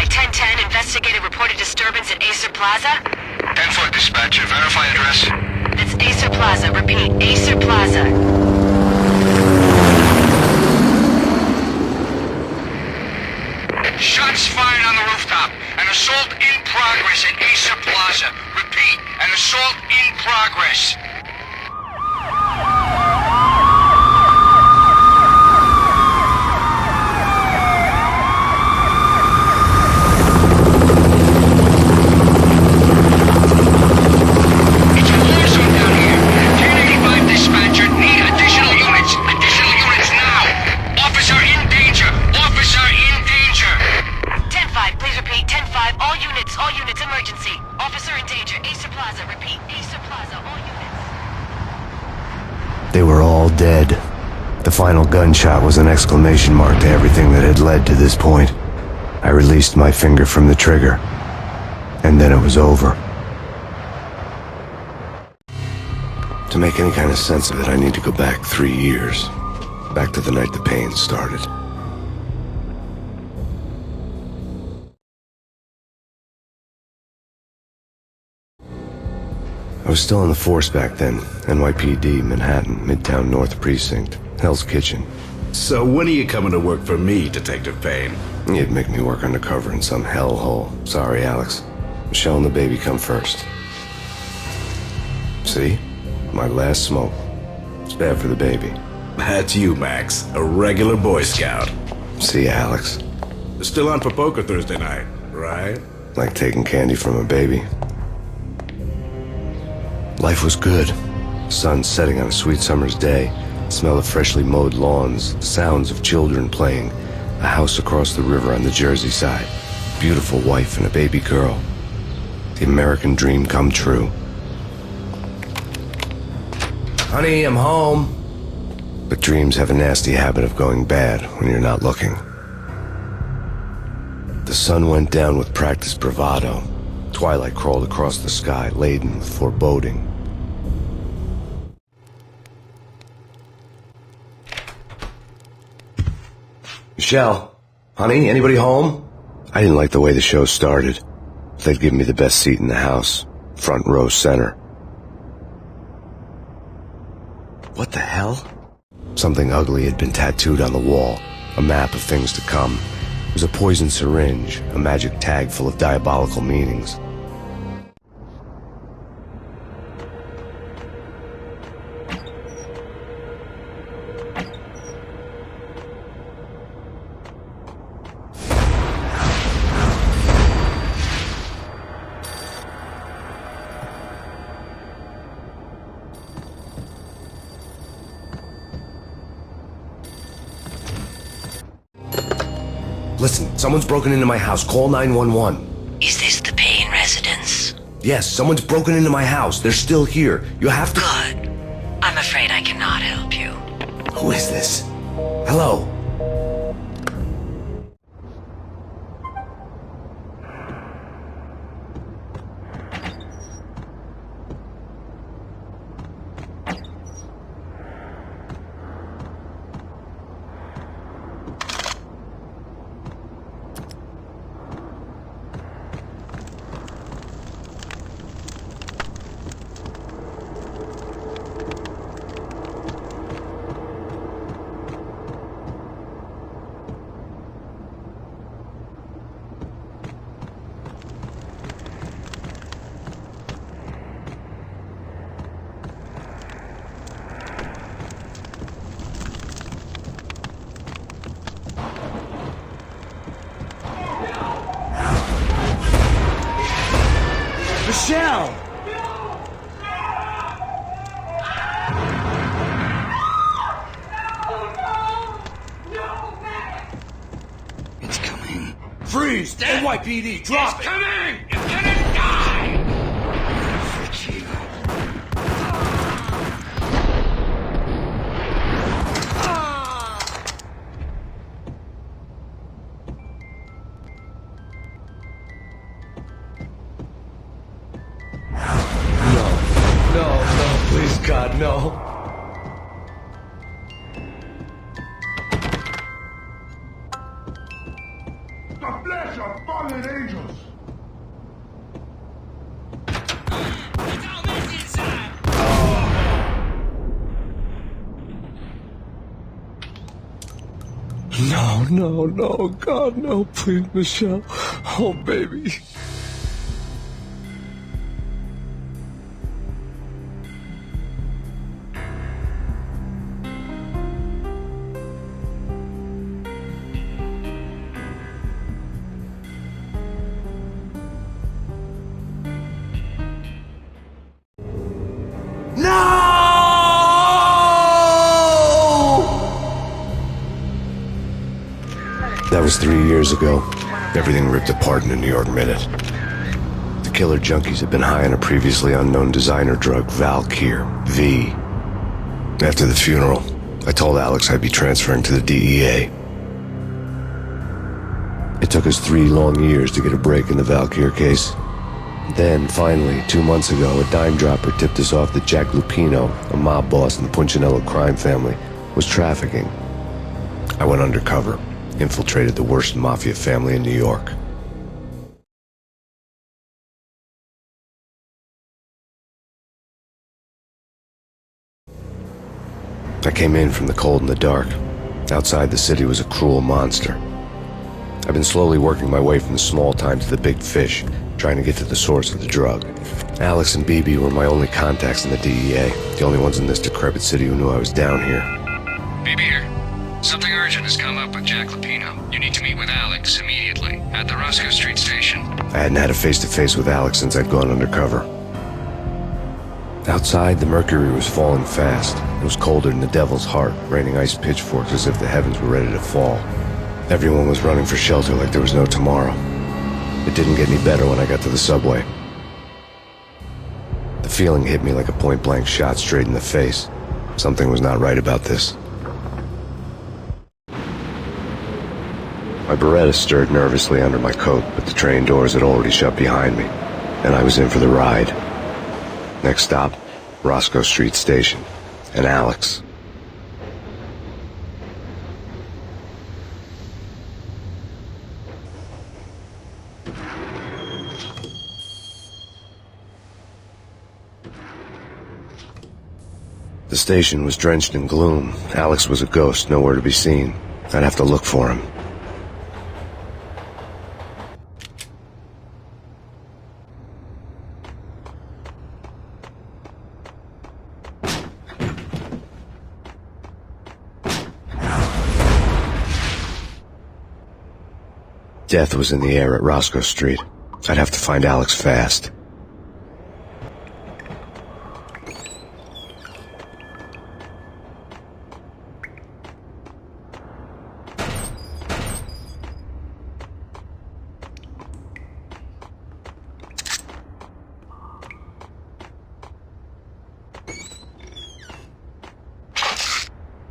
1010, investigated reported disturbance at Acer Plaza. 10-4 dispatcher, verify address. That's Acer Plaza, repeat, Acer Plaza. Shots fired on the rooftop. An assault in progress at Acer Plaza. Repeat, an assault in progress. It's a war zone down here. 1085 dispatcher, need additional units. Additional units now. Officer in danger. Officer in danger. 10-5, please repeat, 10-5, all units, emergency. Officer in danger, Acer Plaza, repeat, Acer Plaza, all units. They were all dead. The final gunshot was an exclamation mark to everything that had led to this point. I released my finger from the trigger, and then it was over. To make any kind of sense of it, I need to go back 3 years. Back to the night the Payne started. I was still in the force back then. NYPD, Manhattan, Midtown North Precinct, Hell's Kitchen. So when are you coming to work for me, Detective Payne? You'd make me work undercover in some hellhole. Sorry, Alex. Michelle and the baby come first. See? My last smoke. It's bad for the baby. That's you, Max. A regular Boy Scout. See ya, Alex. Still on for poker Thursday night, right? Like taking candy from a baby. Life was good. Sun setting on a sweet summer's day. Smell of freshly mowed lawns. Sounds of children playing. A house across the river on the Jersey side. Beautiful wife and a baby girl. The American dream come true. Honey, I'm home. But dreams have a nasty habit of going bad when you're not looking. The sun went down with practiced bravado. Twilight crawled across the sky, laden with foreboding. Michelle, honey, anybody home? I didn't like the way the show started. They'd give me the best seat in the house, front row center. What the hell? Something ugly had been tattooed on the wall, a map of things to come. It was a poison syringe, a magic tag full of diabolical meanings. Listen, someone's broken into my house. Call 911. Is this the Payne residence? Yes, someone's broken into my house. They're still here. You have to... Good. I'm afraid I cannot help you. Who is this? Hello? Michelle! It's coming. Freeze! NYPD, drop It's it! coming! It's gonna die! Frick you. No, please, God, no. the flesh of fallen angels. No, no, no, God, no, please, Michelle. Oh, baby. That was 3 years ago. Everything ripped apart in a New York minute. The killer junkies had been high on a previously unknown designer drug, Valkyr, V. After the funeral, I told Alex I'd be transferring to the DEA. It took us 3 long years to get a break in the Valkyr case. Then, finally, 2 months ago, a dime dropper tipped us off that Jack Lupino, a mob boss in the Punchinello crime family, was trafficking. I went undercover, infiltrated the worst mafia family in New York. I came in from the cold and the dark. Outside, the city was a cruel monster. I've been slowly working my way from the small time to the big fish, trying to get to the source of the drug. Alex and BB were my only contacts in the DEA, the only ones in this decrepit city who knew I was down here. BB here. Something urgent has come up with Jack Lupino. You need to meet with Alex immediately at the Roscoe Street station. I hadn't had a face-to-face with Alex since I'd gone undercover. Outside, the mercury was falling fast. It was colder than the devil's heart, raining ice pitchforks as if the heavens were ready to fall. Everyone was running for shelter like there was no tomorrow. It didn't get any better when I got to the subway. The feeling hit me like a point-blank shot straight in the face. Something was not right about this. My Beretta stirred nervously under my coat, but the train doors had already shut behind me, and I was in for the ride. Next stop, Roscoe Street Station, and Alex. The station was drenched in gloom. Alex was a ghost, nowhere to be seen. I'd have to look for him. Death was in the air at Roscoe Street. I'd have to find Alex fast.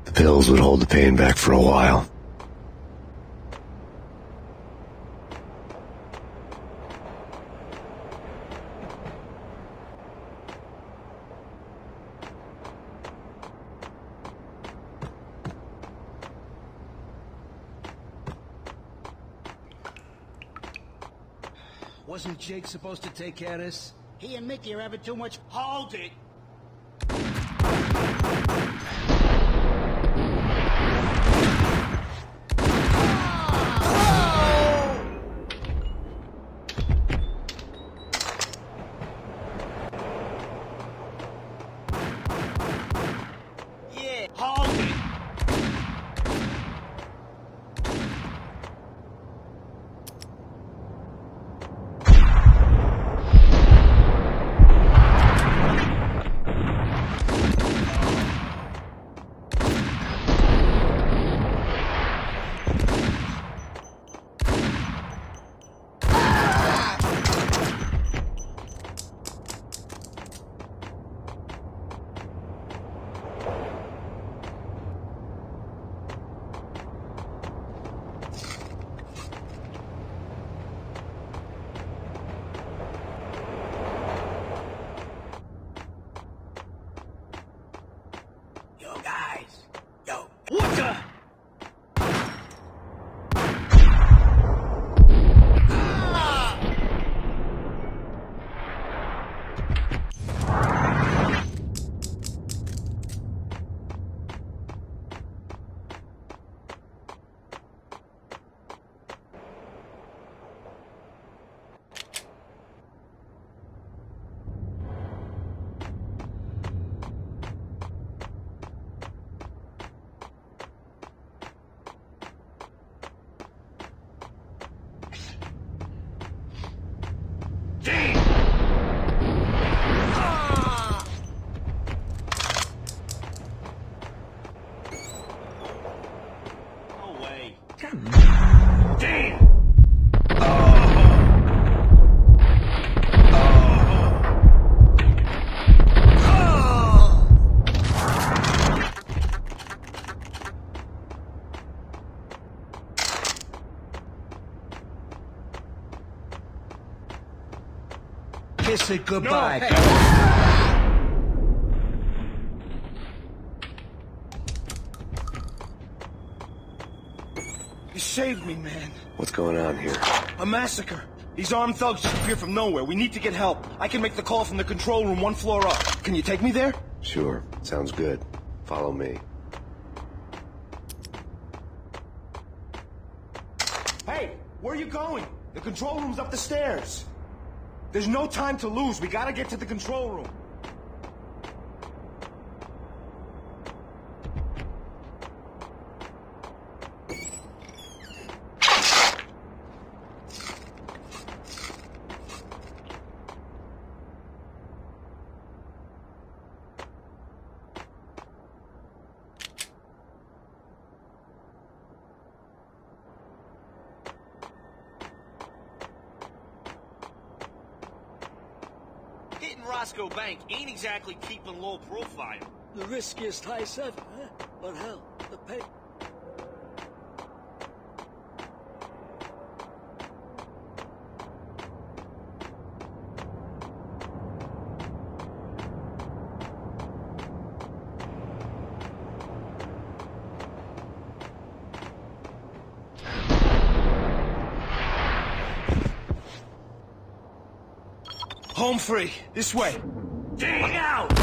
The pills would hold the pain back for a while. Wasn't Jake supposed to take care of this? He and Mickey are having too much. Hold it! Yeah, hold it! Kiss it goodbye. You saved me, man. What's going on here? A massacre. These armed thugs just appeared from nowhere. We need to get help. I can make the call from the control room 1 floor up. Can you take me there? Sure, sounds good. Follow me. Hey, where are you going? The control room's up the stairs. There's no time to lose. We gotta get to the control room. Hitting Roscoe Bank ain't exactly keeping low profile. The riskiest heist ever, huh? But hell, the pay... Home free. This way. Dig out!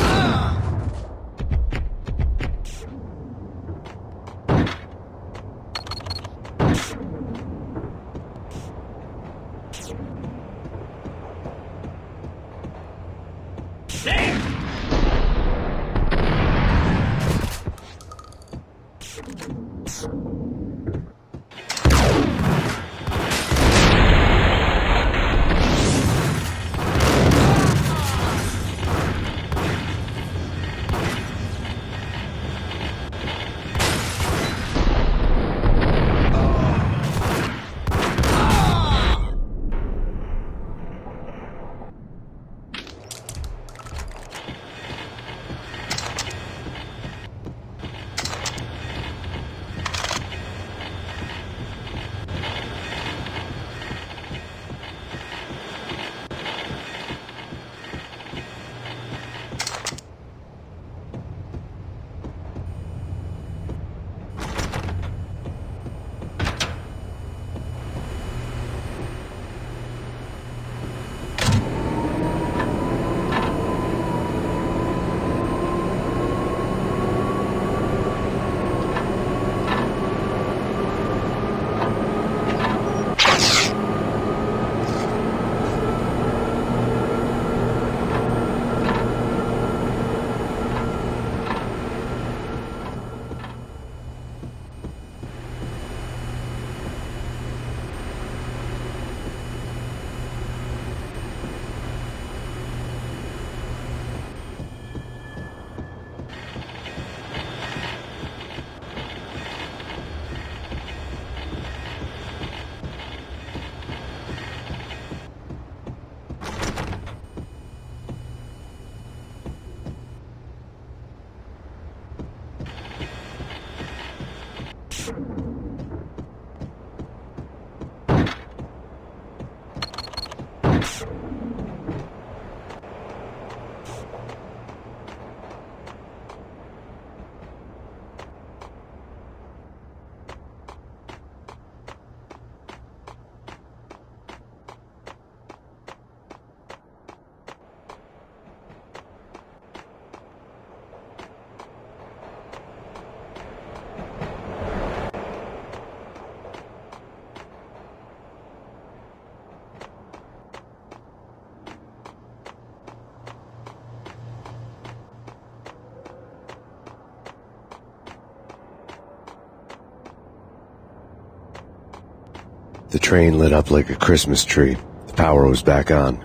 The train lit up like a Christmas tree. The power was back on.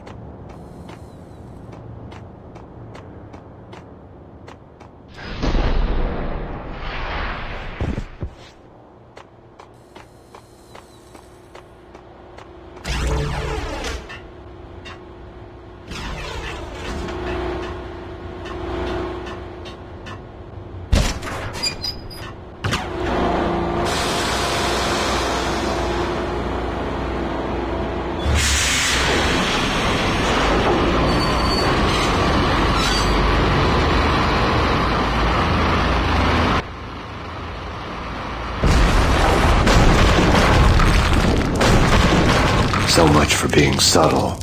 So much for being subtle.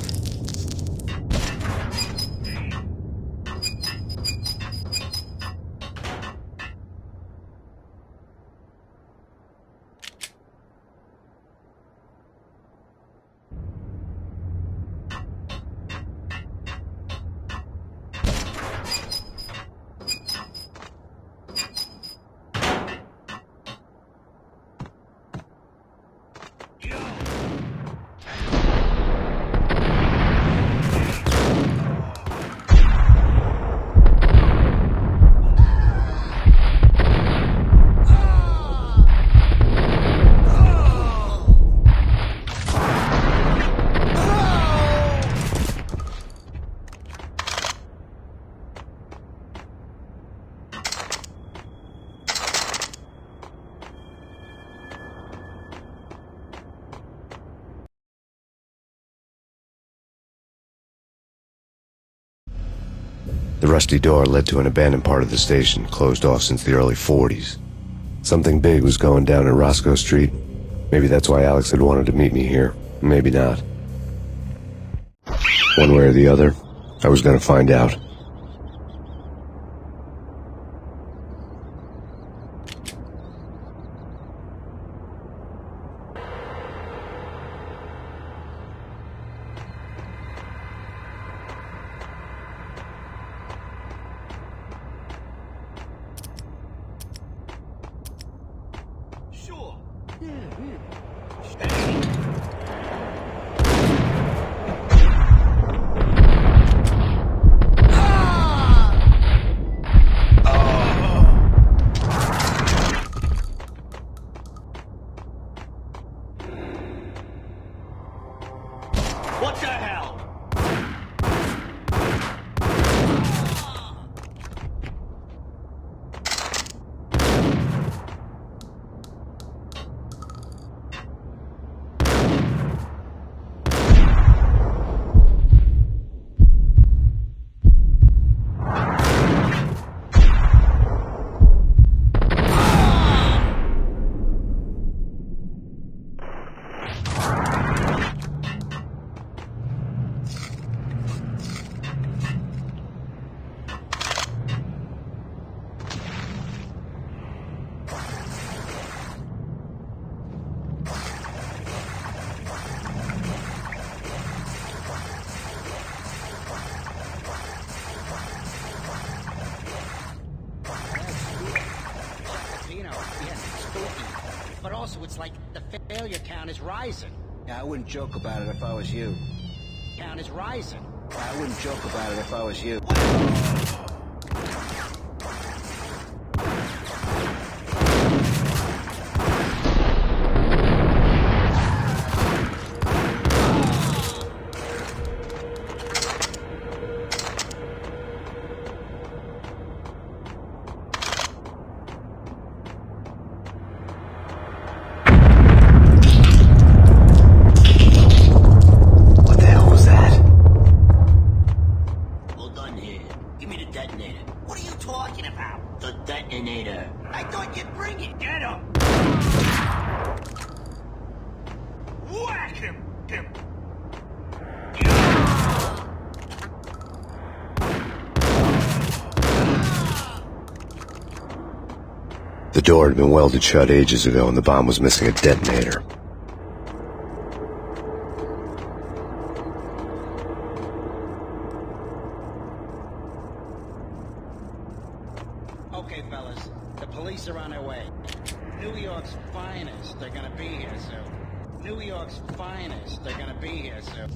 The rusty door led to an abandoned part of the station, closed off since the early 40s. Something big was going down in Roscoe Street. Maybe that's why Alex had wanted to meet me here. Maybe not. One way or the other, I was going to find out. What the hell? But also, it's like the failure count is rising. Yeah, I wouldn't joke about it if I was you. Count is rising. Yeah, I wouldn't joke about it if I was you. What are you talking about? The detonator. I thought you'd bring it. Get him! Whack him! The door had been welded shut ages ago and the bomb was missing a detonator. Okay, fellas. The police are on their way. New York's finest. They're gonna be here soon. New York's finest. They're gonna be here soon.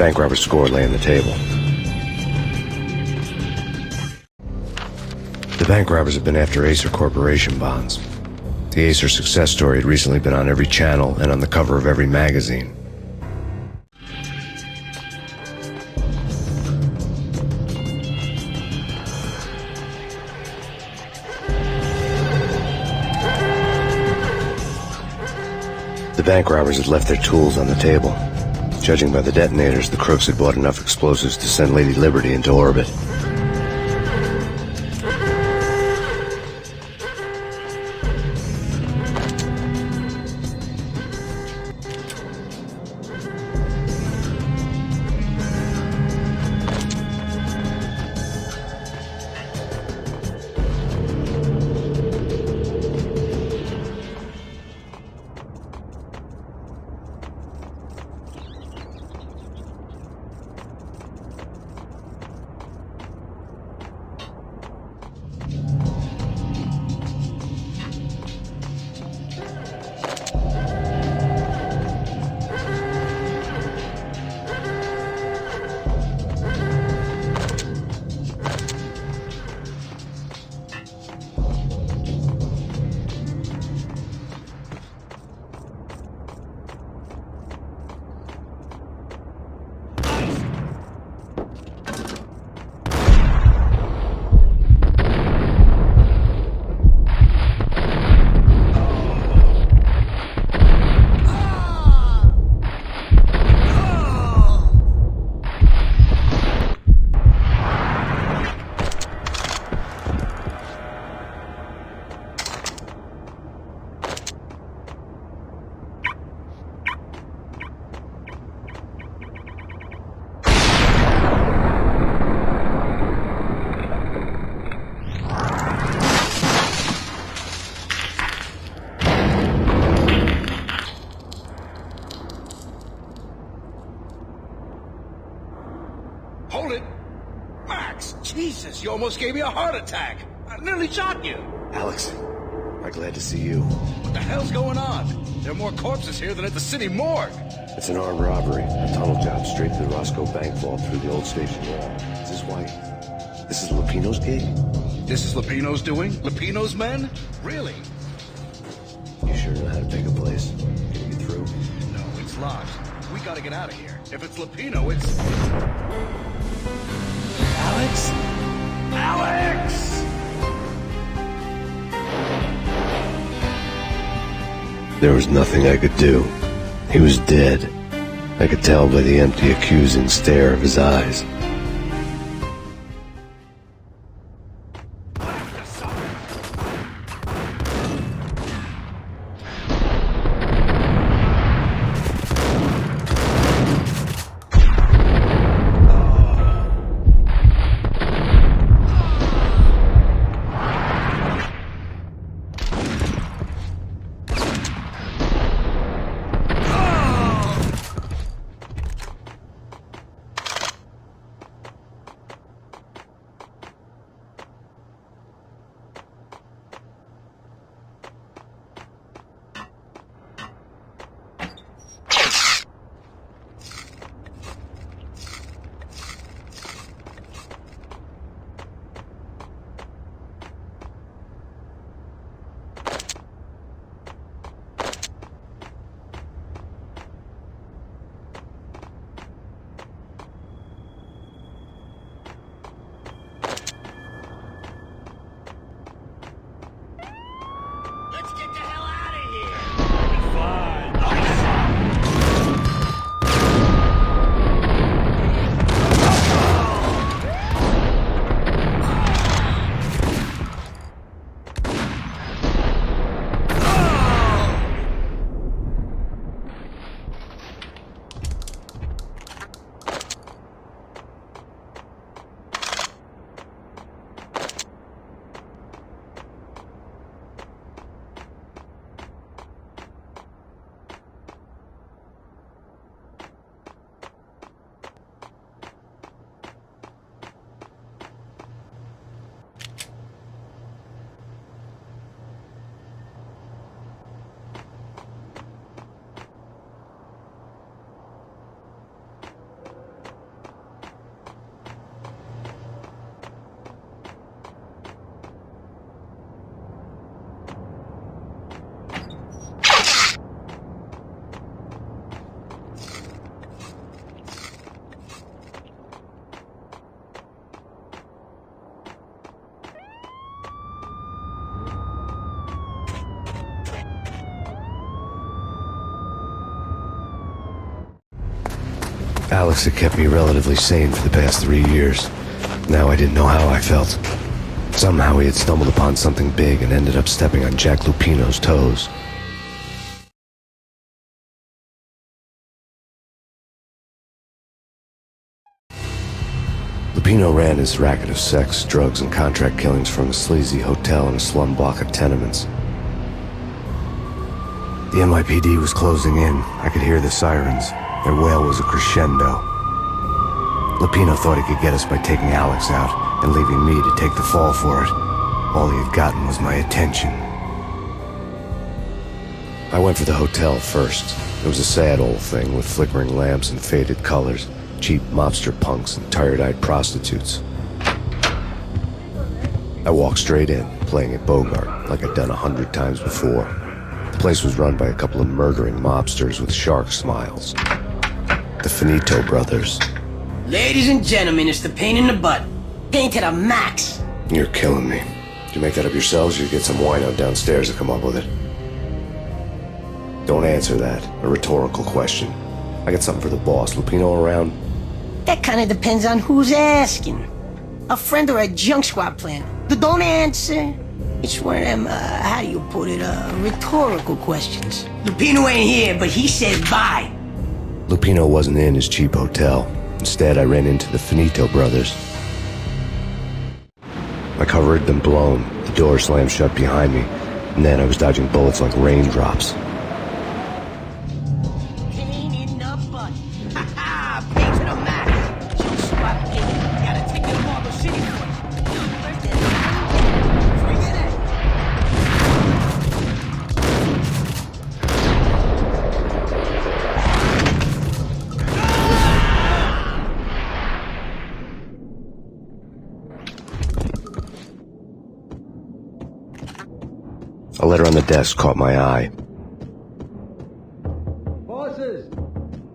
bank robber's score lay on the table. The bank robbers had been after Acer Corporation bonds. The Acer success story had recently been on every channel and on the cover of every magazine. The bank robbers had left their tools on the table. Judging by the detonators, the crooks had bought enough explosives to send Lady Liberty into orbit. Hold it! Max, Jesus, you almost gave me a heart attack. I nearly shot you. Alex, I'm glad to see you. What the hell's going on? There are more corpses here than at the city morgue. It's an armed robbery, a tunnel job straight to the Roscoe Bank vault through the old station wall. Is this why? This is Lupino's gig? This is Lupino's doing? Lupino's men? Really? You sure know how to pick a place? Can you get through? No, it's locked. We gotta get out of here. If it's Lupino, it's... Alex? Alex! There was nothing I could do. He was dead. I could tell by the empty, accusing stare of his eyes. Alex had kept me relatively sane for the past 3 years. Now I didn't know how I felt. Somehow he had stumbled upon something big and ended up stepping on Jack Lupino's toes. Lupino ran his racket of sex, drugs, and contract killings from a sleazy hotel in a slum block of tenements. The NYPD was closing in. I could hear the sirens. Their wail was a crescendo. Lupino thought he could get us by taking Alex out and leaving me to take the fall for it. All he had gotten was my attention. I went for the hotel first. It was a sad old thing with flickering lamps and faded colors, cheap mobster punks and tired-eyed prostitutes. I walked straight in, playing at Bogart, like I'd done 100 times before. The place was run by a couple of murdering mobsters with shark smiles. The Finito brothers. Ladies and gentlemen, it's the pain in the butt. Pain to the max. You're killing me. Did you make that up yourselves, or you get some wino downstairs to come up with it? Don't answer that. A rhetorical question. I got something for the boss. Lupino around? That kind of depends on who's asking. A friend or a junk squad plan. Don't answer. It's one of them, how do you put it, rhetorical questions. Lupino ain't here, but he said bye. Lupino wasn't in his cheap hotel. Instead, I ran into the Finito brothers. My cover had been blown. The door slammed shut behind me, and then I was dodging bullets like raindrops. Pain in the butt. Ha ha! Pain to the max. Junk squad pain. Gotta take it Marble City boys. First and bring it in. A letter on the desk caught my eye. Bosses!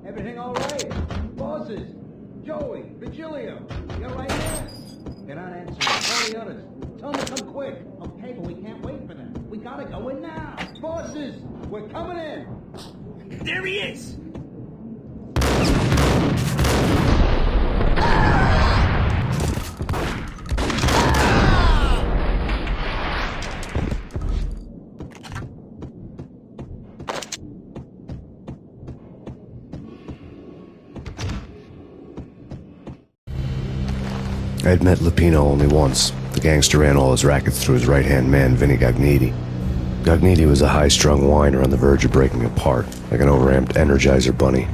Everything all right? Bosses! Joey! Virgilio! You're right there! They're not answering. Call the others. Tell them to come quick. Okay, but we can't wait for them. We gotta go in now. Bosses! We're coming in! There he is! I had met Lupino only once. The gangster ran all his rackets through his right-hand man, Vinny Gagniti. Gagniti was a high-strung whiner on the verge of breaking apart, like an overamped Energizer bunny.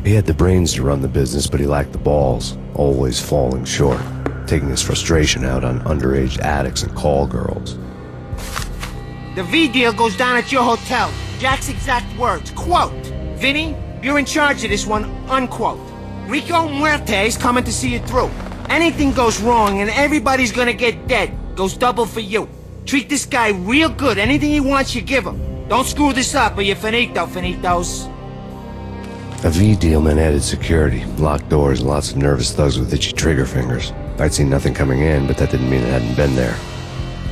He had the brains to run the business, but he lacked the balls, always falling short, taking his frustration out on underage addicts and call girls. The V deal goes down at your hotel. Jack's exact words, quote, "Vinny, you're in charge of this one," unquote. Rico Muerte's coming to see you through. Anything goes wrong and everybody's gonna get dead. Goes double for you. Treat this guy real good. Anything he wants, you give him. Don't screw this up or you're finito, finitos. A V deal meant added security, locked doors, and lots of nervous thugs with itchy trigger fingers. I'd seen nothing coming in, but that didn't mean it hadn't been there.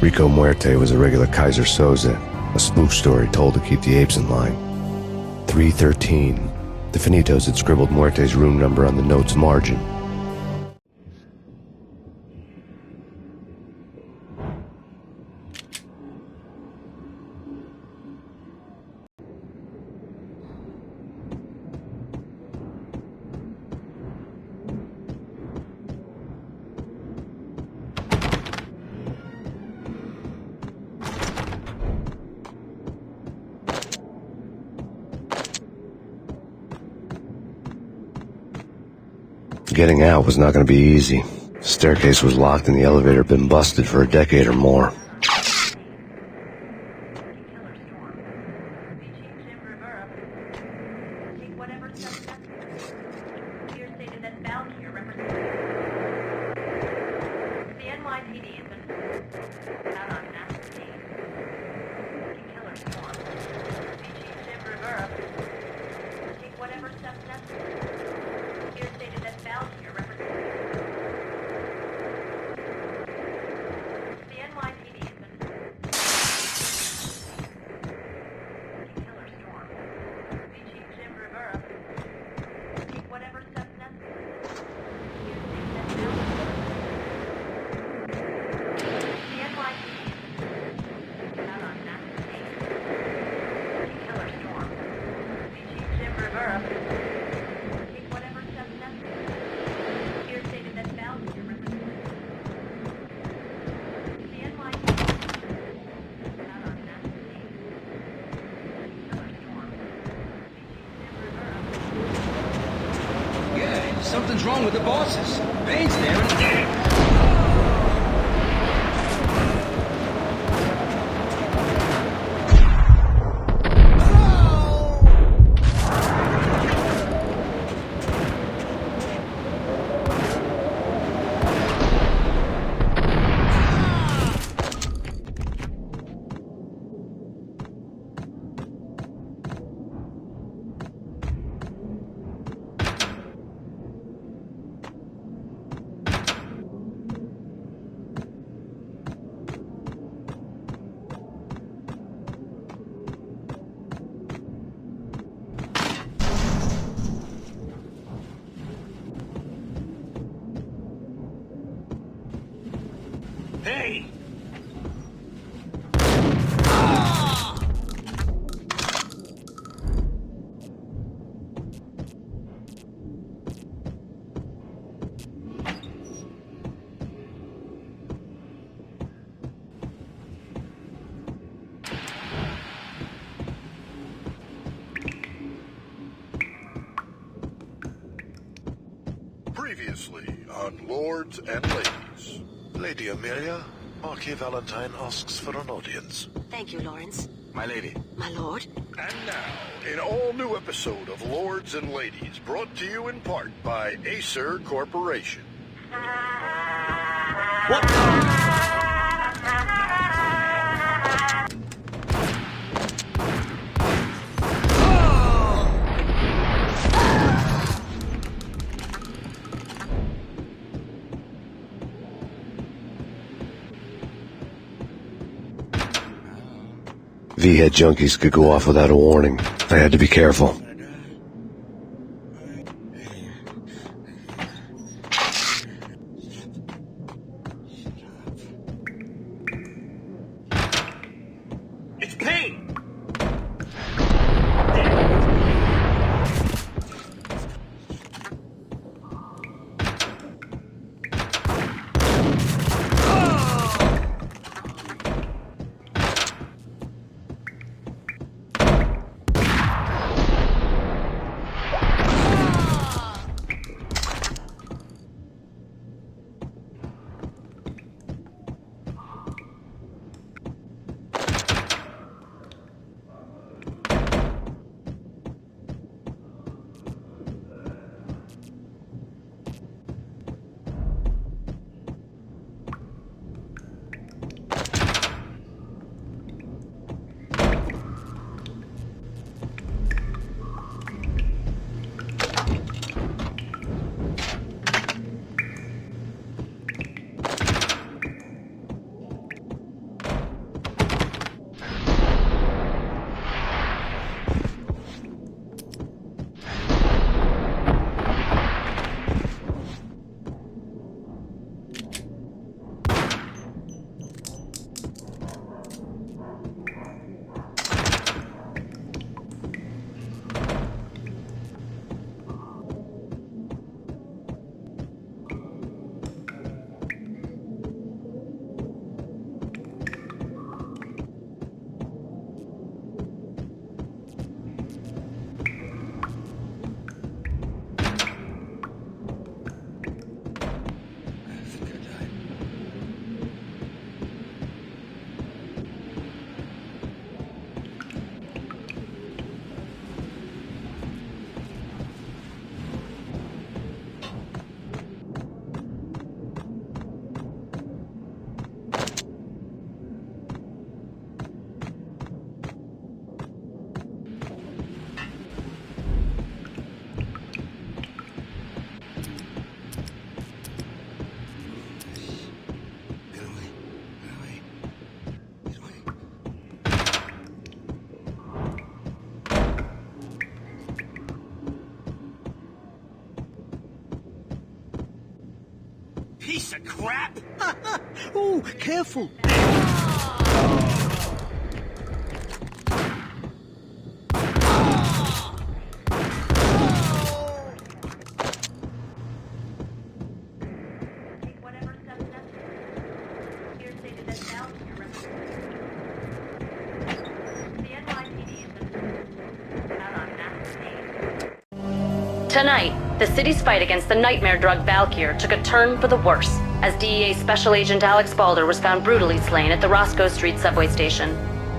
Rico Muerte was a regular Kaiser Soze, a spoof story told to keep the apes in line. 313. The Finitos had scribbled Muerte's room number on the note's margin. Getting out was not going to be easy. The staircase was locked and the elevator had been busted for a decade or more. Something's wrong with the bosses. Payne's there and... Hey! Previously on Lords and Ladies. Lady Amelia, Marquis Valentine asks for an audience. Thank you, Lawrence. My lady. My lord. And now, an all-new episode of Lords and Ladies, brought to you in part by Acer Corporation. V-head junkies could go off without a warning. I had to be careful. It's Payne! Piece of crap! Ooh, careful. Tonight, The city's fight against the nightmare drug Valkyr took a turn for the worse, as DEA Special Agent Alex Balder was found brutally slain at the Roscoe Street subway station.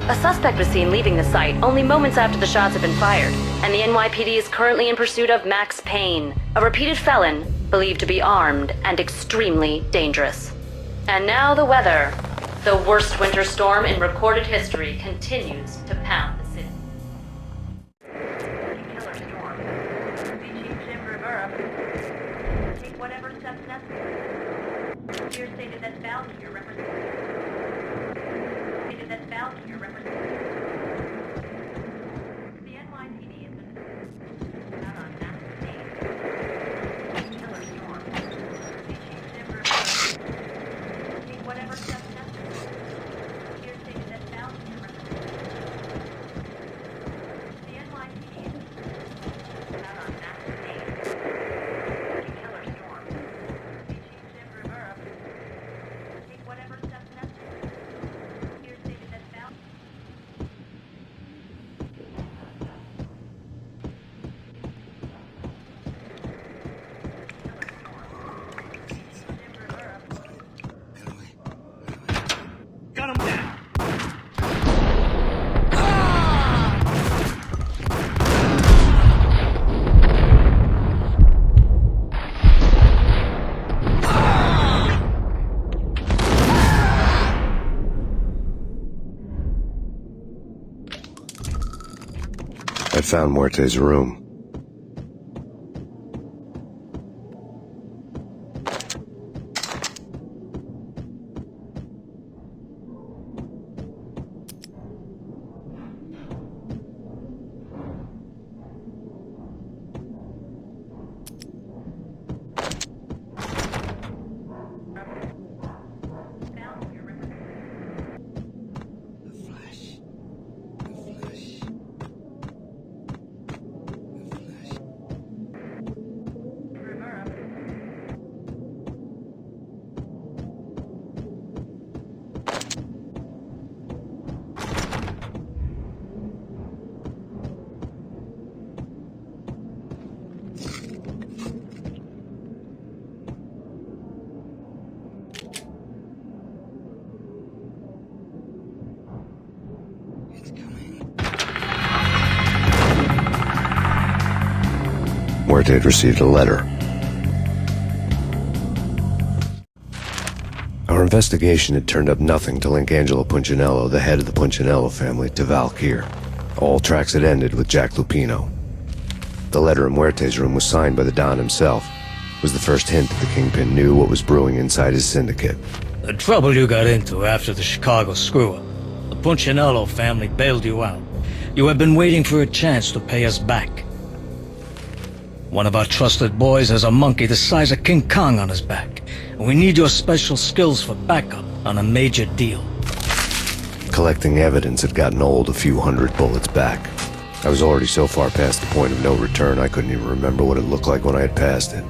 A suspect was seen leaving the site only moments after the shots had been fired, and the NYPD is currently in pursuit of Max Payne, a repeated felon believed to be armed and extremely dangerous. And now the weather. The worst winter storm in recorded history continues to pound the city. Killer storm. Beaching Jim Rivera. Take whatever steps necessary. Here stated that Valkyr represents. The NYPD has been out on massive days. Killer storm. Beaching Jim Rivera. Take whatever steps necessary. Here stated that Valkyr represents. The NYPD has been out on massive days. Killer storm. Beaching Jim Rivera. Take whatever steps necessary. Here stated that Valkyr. Got him down. I found Muerte's room. Muerte had received a letter. Our investigation had turned up nothing to link Angelo Punchinello, the head of the Punchinello family, to Valkyr. All tracks had ended with Jack Lupino. The letter in Muerte's room was signed by the Don himself. It was the first hint that the Kingpin knew what was brewing inside his syndicate. The trouble you got into after the Chicago screw-up. The Punchinello family bailed you out. You have been waiting for a chance to pay us back. One of our trusted boys has a monkey the size of King Kong on his back, and we need your special skills for backup on a major deal. Collecting evidence had gotten old a few hundred bullets back. I was already so far past the point of no return I couldn't even remember what it looked like when I had passed it.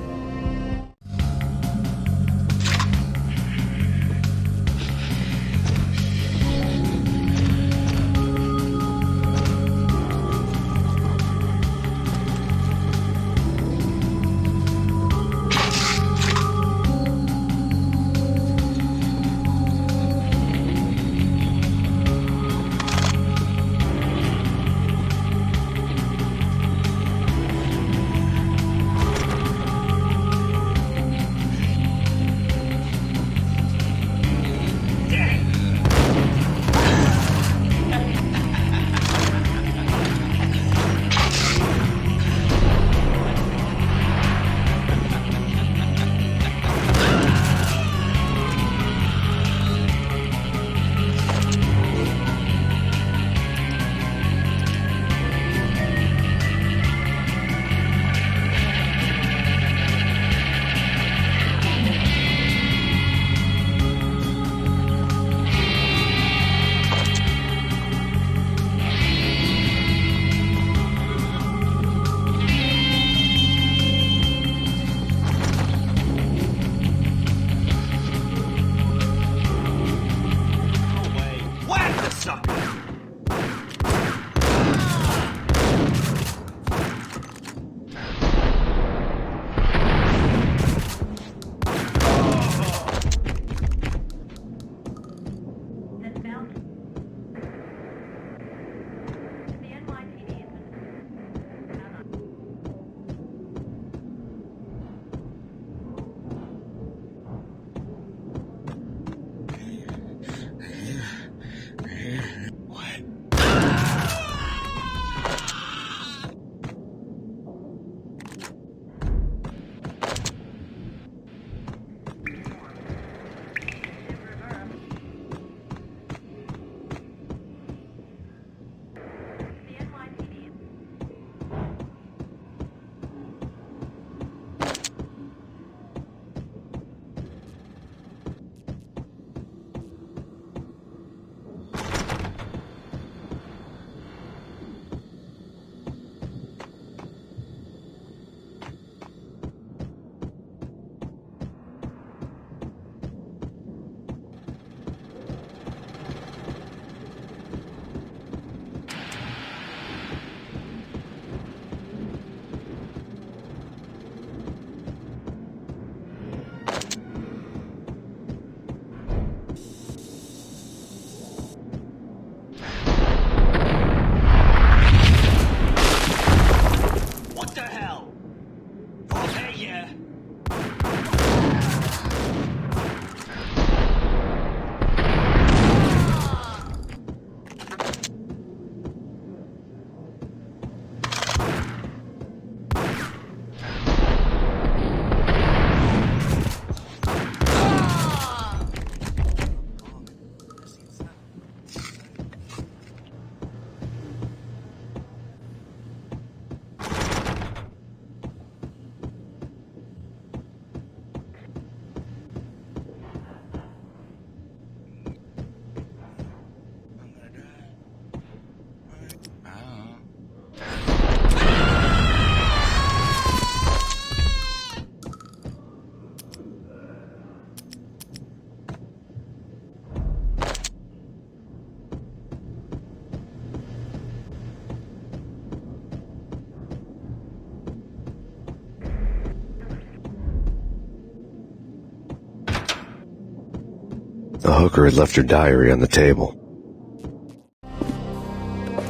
A hooker had left her diary on the table.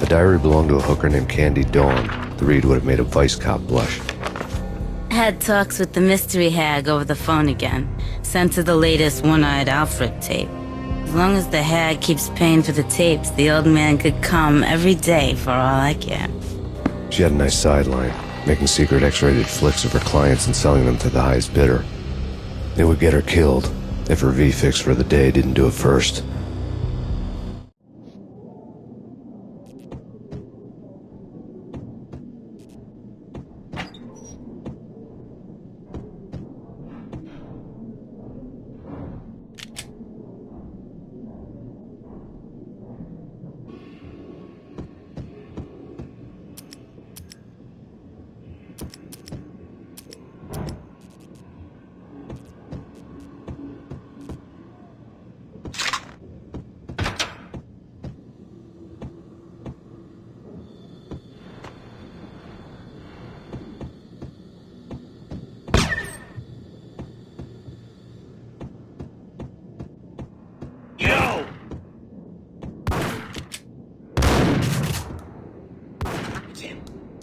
The diary belonged to a hooker named Candy Dawn. The read would have made a vice cop blush. Had talks with the mystery hag over the phone again. Sent her the latest One-Eyed Alfred tape. As long as the hag keeps paying for the tapes, the old man could come every day for all I care. She had a nice sideline, making secret X-rated flicks of her clients and selling them to the highest bidder. It would get her killed if her V-fix for the day didn't do it first.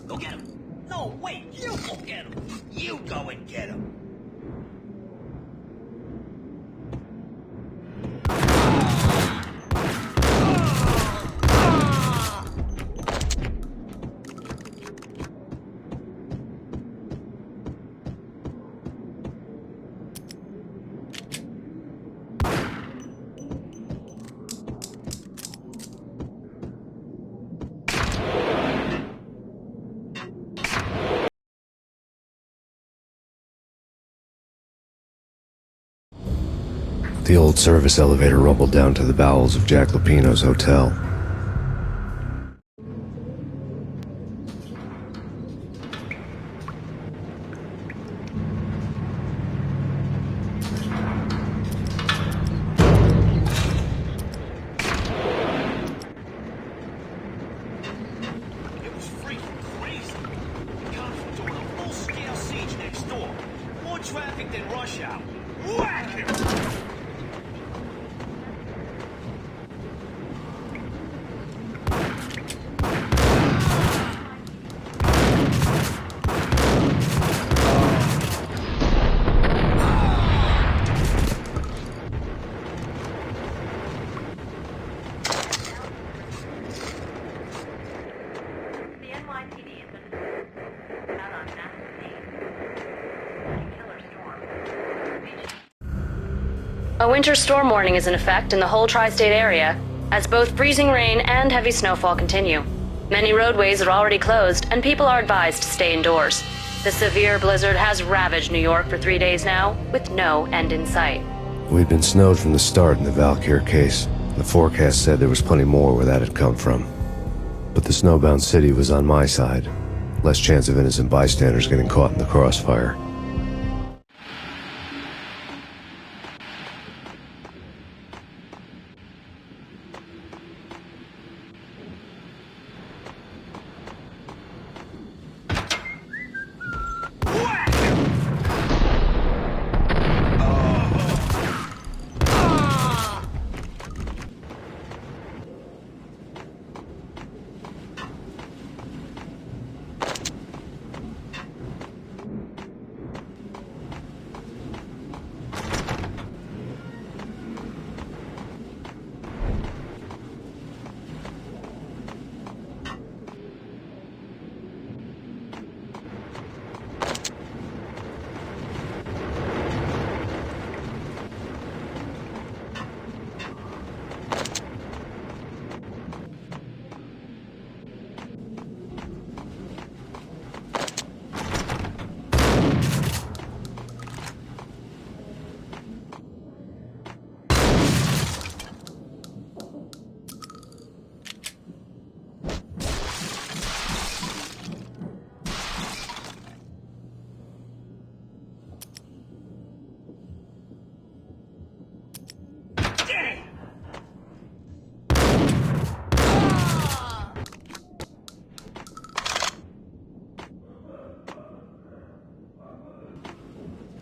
Go get him. No, wait, you go get him. You go and get him. The old service elevator rumbled down to the bowels of Jack Lupino's hotel. It was freaking crazy. The cops were doing a full-scale siege next door. More traffic than rush hour. Whack him! A winter storm warning is in effect in the whole tri-state area, as both freezing rain and heavy snowfall continue. Many roadways are already closed, and people are advised to stay indoors. The severe blizzard has ravaged New York for 3 days now, with no end in sight. We'd been snowed from the start in the Valkyr case. The forecast said there was plenty more where that had come from. But the snowbound city was on my side. Less chance of innocent bystanders getting caught in the crossfire.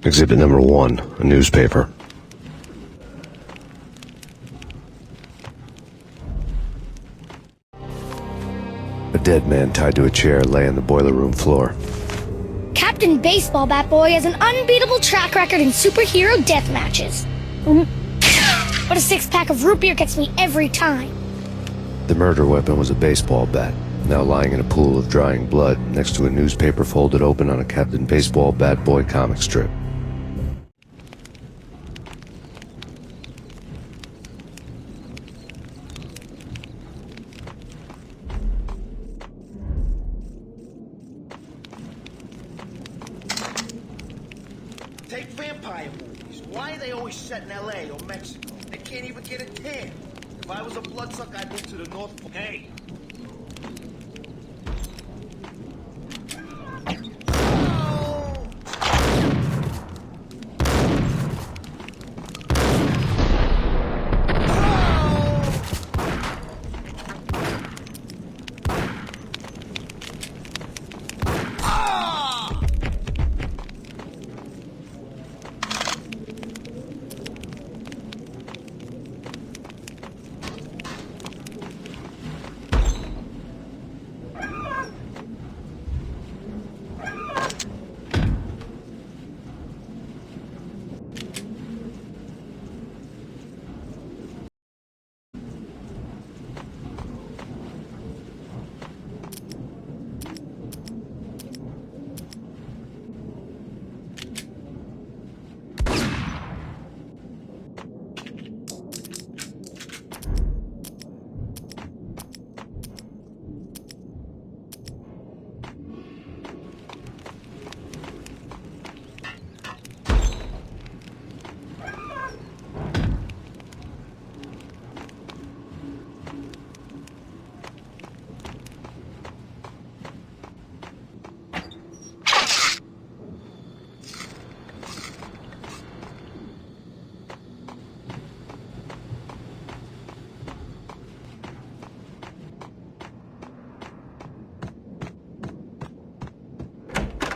Exhibit number 1, a newspaper. dead man tied to a chair lay on the boiler room floor. Captain Baseball Bat Boy has an unbeatable track record in superhero death matches. But a six-pack of root beer gets me every time. The murder weapon was a baseball bat, now lying in a pool of drying blood next to a newspaper folded open on a Captain Baseball Bat Boy comic strip. Take vampire movies. Why are they always set in L.A. or Mexico? They can't even get a tan. If I was a bloodsucker, I'd move to the North Pole. Hey!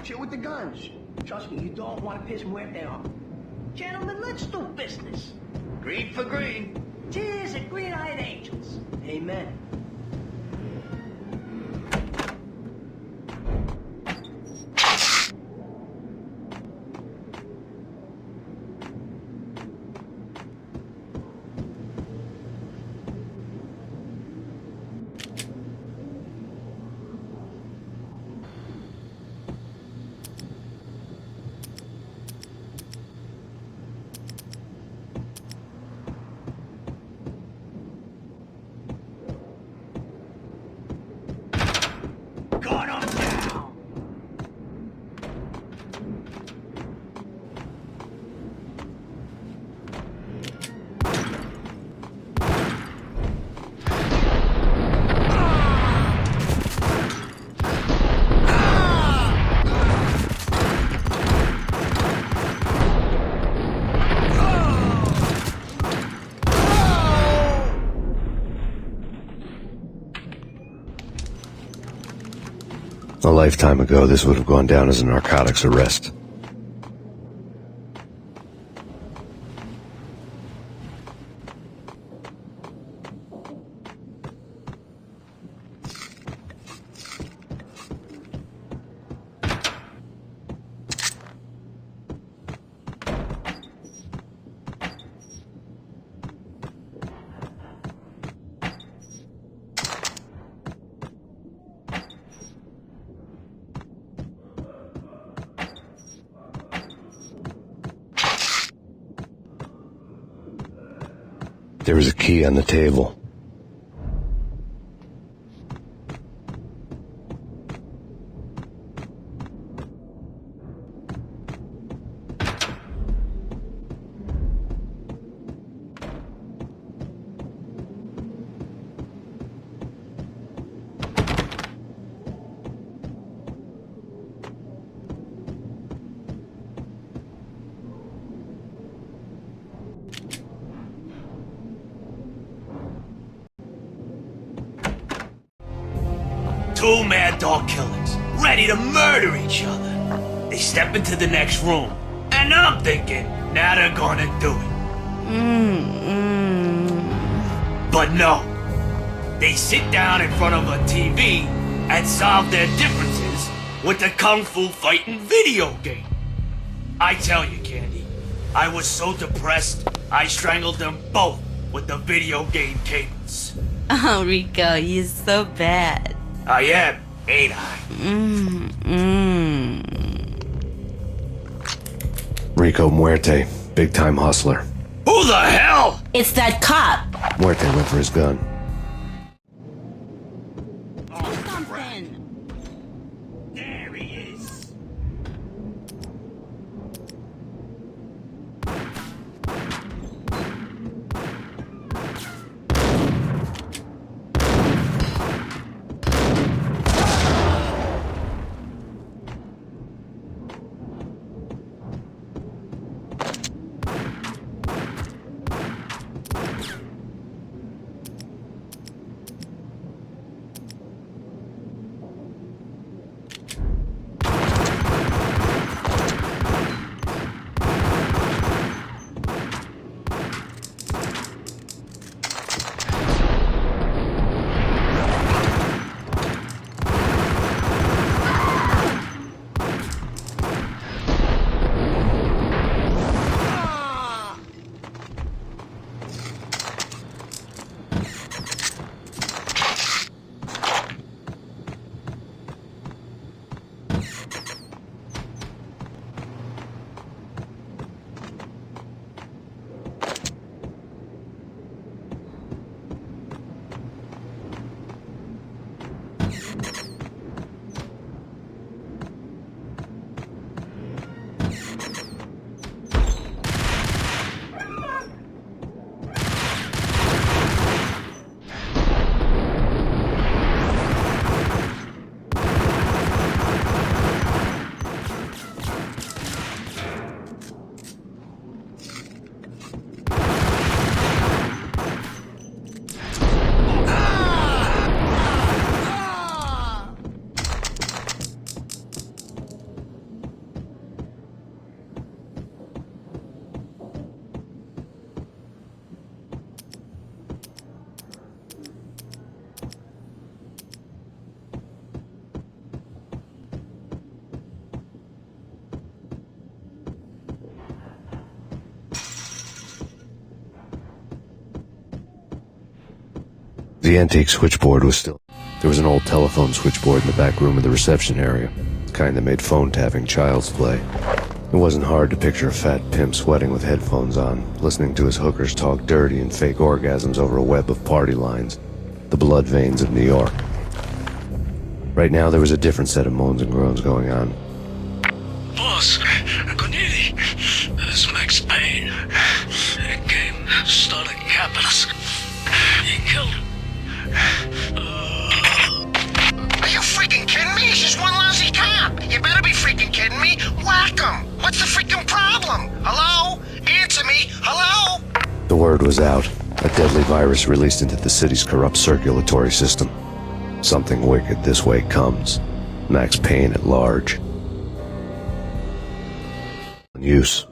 Chill with the guns. Trust me, you don't want to piss Muerte off. Gentlemen, let's do business. Green for green. Cheers and green-eyed angels. Amen. A lifetime ago, this would have gone down as a narcotics arrest. There was a key on the table. Two mad dog killers, ready to murder each other. They step into the next room, and I'm thinking, now they're gonna do it. But no. They sit down in front of a TV and solve their differences with the Kung Fu fighting video game. I tell you, Candy, I was so depressed, I strangled them both with the video game cables. Oh, Rico, you're so bad. I am, ain't I? Rico Muerte, big-time hustler. Who the hell? It's that cop. Muerte went for his gun. There he is. The antique switchboard was still... There was an old telephone switchboard in the back room of the reception area, the kind that made phone tapping child's play. It wasn't hard to picture a fat pimp sweating with headphones on, listening to his hookers talk dirty and fake orgasms over a web of party lines, the blood veins of New York. Right now there was a different set of moans and groans going on. Boss, Corneli, this is Max Payne. He came, started capping us. He killed him. Are you freaking kidding me? He's just one lousy cop. You better be freaking kidding me. Whack him. What's the freaking problem? Hello? Answer me. Hello? The word was out. A deadly virus released into the city's corrupt circulatory system. Something wicked this way comes. Max Payne at large. Use.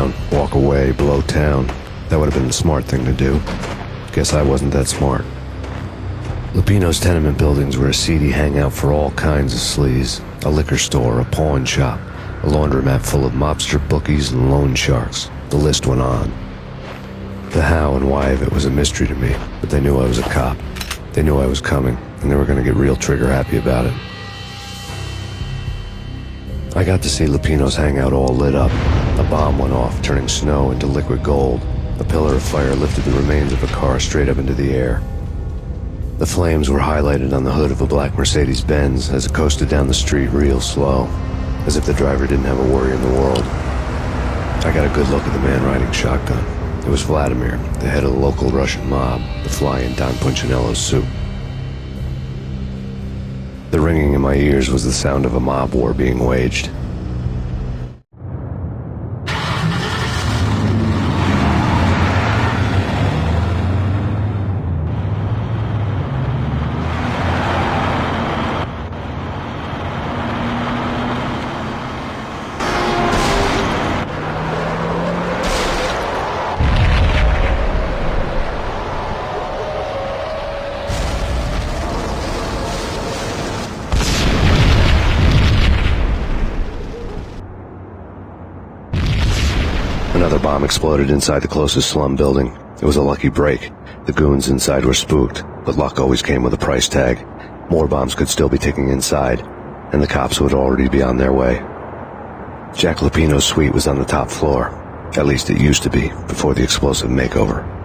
down, walk away, blow town. That would have been the smart thing to do. Guess I wasn't that smart. Lupino's tenement buildings were a seedy hangout for all kinds of sleaze. A liquor store, a pawn shop, a laundromat full of mobster bookies and loan sharks. The list went on. The how and why of it was a mystery to me, but they knew I was a cop. They knew I was coming, and they were going to get real trigger-happy about it. I got to see Lupino's hangout all lit up. A bomb went off, turning snow into liquid gold. A pillar of fire lifted the remains of a car straight up into the air. The flames were highlighted on the hood of a black Mercedes-Benz as it coasted down the street real slow, as if the driver didn't have a worry in the world. I got a good look at the man riding shotgun. It was Vladimir, the head of the local Russian mob, the fly in Don Punchinello's soup. The ringing in my ears was the sound of a mob war being waged. Another bomb exploded inside the closest slum building. It was a lucky break. The goons inside were spooked, but luck always came with a price tag. More bombs could still be ticking inside, and the cops would already be on their way. Jack Lupino's suite was on the top floor. At least it used to be, before the explosive makeover.